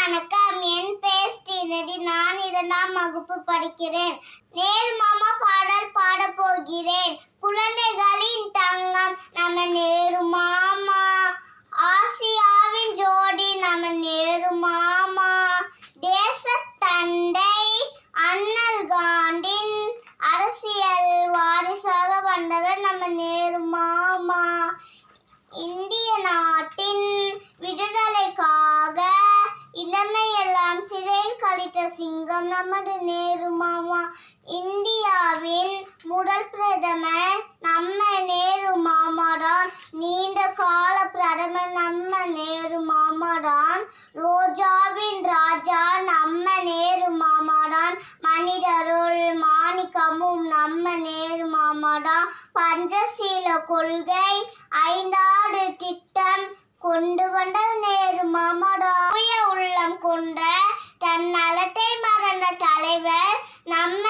வணக்கம். என் பெயர் ஸ்ரீநிதி. நான் 2ஆம் வகுப்பு படிக்கிறேன். நேரு மாமா பாடல் பாடப் போகிறேன். குழந்தைகளின் தங்கம் நம்ம நேரு மாமா, ஆசியாவின் ஜோடி நம்ம நேரு மாமா, தேசத் தந்தை அண்ணல் காந்தின் அரசியல் வாரிசாக வந்தவர் நம்ம நேரு மாமா. இந்திய நாட்டின் விடுதலைக்காக இளமையெல்லாம் சிறையில் கழித்த சிங்கம் நமது நேரு மாமா. இந்தியாவின் முதல் பிரதமர் நம்ம நேரு மாமாதான். நீண்ட கால பிரதமர் நம்ம நேரு மாமாதான். ரோஜாவின் ராஜா நம்ம நேரு மாமாதான். மனிதருள் மாணிக்கமும் நம்ம நேரு மாமாதான். பஞ்சசீல கொள்கை 5ஆண்டு திட்டம் கொண்டு வந்த நேரு மாமாதான். உள்ளம் கொண்ட தன் நலத்தை மறந்த தலைவர் நம்ம